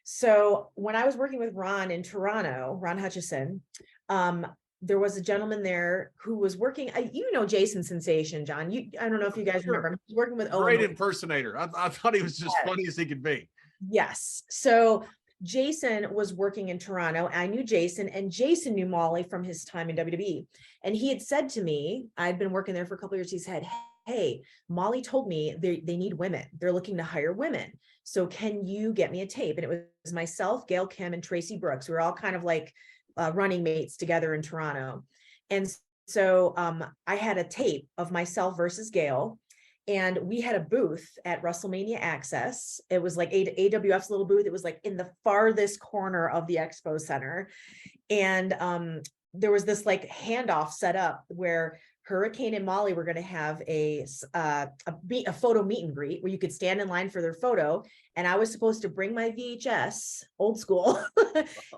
So when I was working with Ron in Toronto, Ron Hutchison, there was a gentleman there who was working, Jason Sensation, John. I don't know if you guys remember him. He was working with Great Owen. impersonator. I thought he was just funny as he could be. Yes. So Jason was working in Toronto. I knew Jason, and Jason knew Molly from his time in WWE. And he had said to me, I'd been working there for a couple of years. He said, hey, Molly told me they need women. They're looking to hire women. So can you get me a tape? And it was myself, Gail Kim, and Tracy Brooks. We were all kind of like running mates together in Toronto. And so I had a tape of myself versus Gail. And we had a booth at WrestleMania Access. It was like AWF's little booth. It was like in the farthest corner of the expo center. And there was this like handoff set up where Hurricane and Molly were going to have a photo meet and greet where you could stand in line for their photo. And I was supposed to bring my VHS, old school,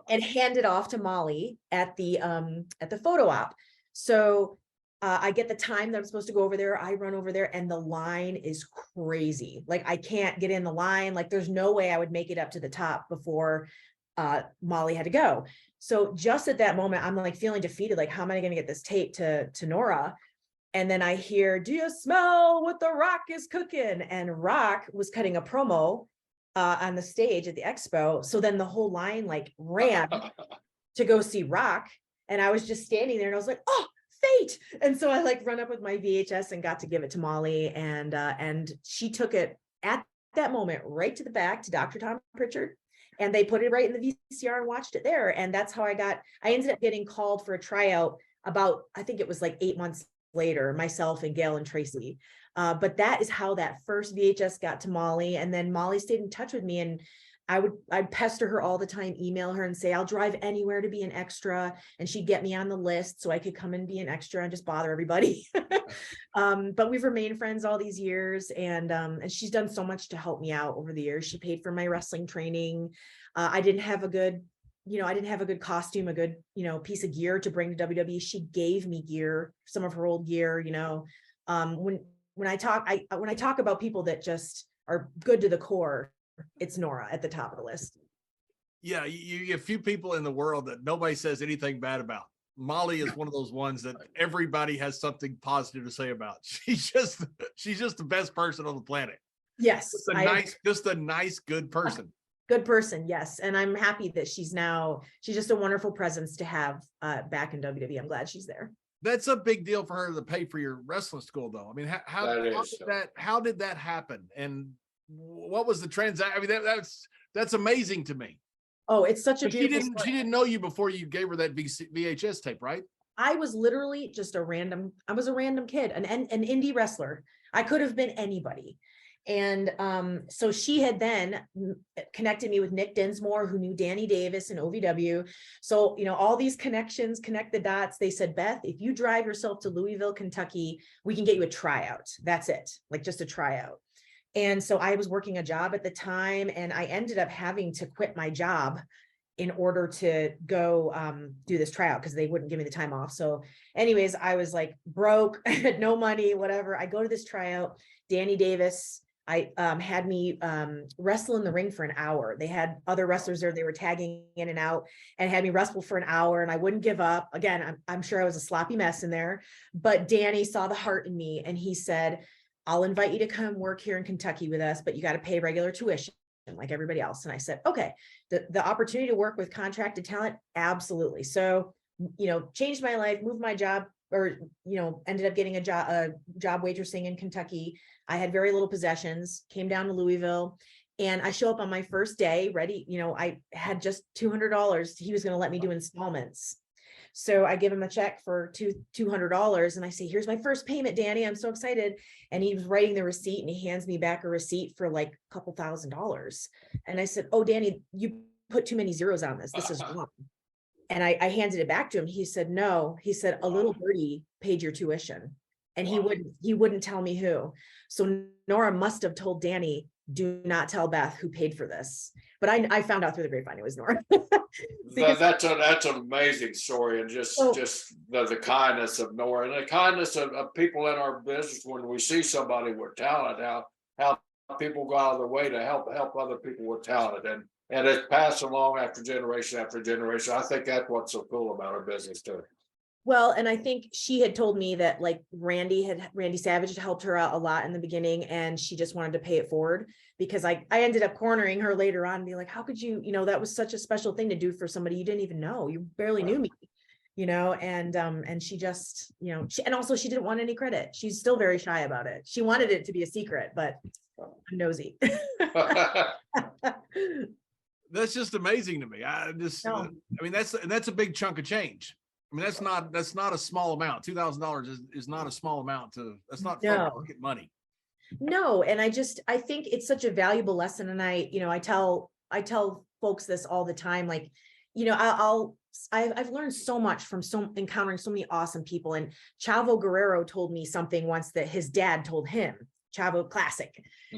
and hand it off to Molly at the photo op. So I get the time that I'm supposed to go over there. I run over there and the line is crazy. Like I can't get in the line. Like there's no way I would make it up to the top before Molly had to go. So just at that moment, I'm like feeling defeated. Like, how am I going to get this tape to Nora? And then I hear, do you smell what the Rock is cooking? And Rock was cutting a promo on the stage at the expo. So then the whole line like ran to go see Rock. And I was just standing there and I was like, oh, fate. And so I like run up with my VHS and got to give it to Molly. And she took it at that moment right to the back to Dr. Tom Pritchard. And they put it right in the VCR and watched it there. And that's how I ended up getting called for a tryout about, I think it was like 8 months later, myself and Gail and Tracy. But that is how that first VHS got to Molly. And then Molly stayed in touch with me, and I'd pester her all the time, email her and say, I'll drive anywhere to be an extra. And she'd get me on the list so I could come and be an extra and just bother everybody. But we've remained friends all these years. And she's done so much to help me out over the years. She paid for my wrestling training. I didn't have a good costume, a good, piece of gear to bring to WWE. She gave me gear, some of her old gear, when I talk about people that just are good to the core, it's Nora at the top of the list. Yeah, you have few people in the world that nobody says anything bad about. Molly is one of those ones that everybody has something positive to say about. She's just the best person on the planet. Yes. Just a nice, good person. Good person, yes. And I'm happy that she's just a wonderful presence to have back in WWE. I'm glad she's there. That's a big deal for her to pay for your wrestling school, though. I mean, how did that happen? And what was the transaction? I mean, that's amazing to me. Oh, it's such a beautiful she didn't know you before you gave her that VHS tape, right? I was literally just a random kid, an indie wrestler. I could have been anybody. And so she had then connected me with Nick Dinsmore, who knew Danny Davis and OVW. So, all these connections, connect the dots. They said, Beth, if you drive yourself to Louisville, Kentucky, we can get you a tryout. That's it. Like just a tryout. And so I was working a job at the time, and I ended up having to quit my job in order to go do this tryout because they wouldn't give me the time off. So anyways, I was like broke, I had no money, whatever. I go to this tryout. Danny Davis, had me wrestle in the ring for an hour. They had other wrestlers there. They were tagging in and out and had me wrestle for an hour, and I wouldn't give up. Again, I'm sure I was a sloppy mess in there, but Danny saw the heart in me, and he said, I'll invite you to come work here in Kentucky with us, but you got to pay regular tuition like everybody else. And I said, okay, the opportunity to work with contracted talent. Absolutely. So, changed my life, moved my job, or, ended up getting a job waitressing in Kentucky. I had very little possessions, came down to Louisville, and I show up on my first day ready. I had just $200. He was going to let me do installments. So I give him a check for $200, and I say, here's my first payment, Danny. I'm so excited. And he was writing the receipt, and he hands me back a receipt for like a couple $1,000s. And I said, oh, Danny, you put too many zeros on this. This is wrong. And I handed it back to him. He said, no, he said, a little birdie paid your tuition. And he wouldn't tell me who. So Nora must have told Danny, do not tell Beth who paid for this. But I found out through the grapevine it was Nora. That's an amazing story, and just the kindness of Nora and the kindness of people in our business. When we see somebody with talent, how people go out of their way to help other people with talent, And it's passed along after generation after generation. I think that's what's so cool about our business too. Well, and I think she had told me that like Randy Savage had helped her out a lot in the beginning, and she just wanted to pay it forward, because I ended up cornering her later on and be like, how could you, that was such a special thing to do for somebody you didn't even know, you barely knew me, and she just, and also she didn't want any credit. She's still very shy about it. She wanted it to be a secret, but I'm nosy. That's just amazing to me. No. I mean, that's a big chunk of change. I mean, that's not a small amount. $2,000 is not a small amount that's not front pocket money. No, and I think it's such a valuable lesson. And I tell folks this all the time. Like, I've learned so much from encountering so many awesome people. And Chavo Guerrero told me something once that his dad told him. Chavo Classic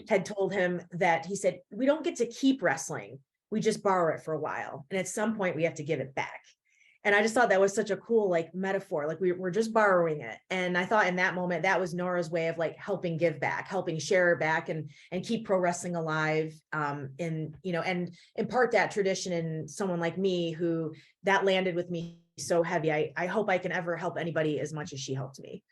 had told him that, he said, we don't get to keep wrestling. We just borrow it for a while. And at some point we have to give it back. And I just thought that was such a cool like metaphor, like we're just borrowing it. And I thought in that moment, that was Nora's way of like helping give back, helping share back, and keep pro wrestling alive, and impart that tradition in someone like me, who that landed with me so heavy. I hope I can ever help anybody as much as she helped me.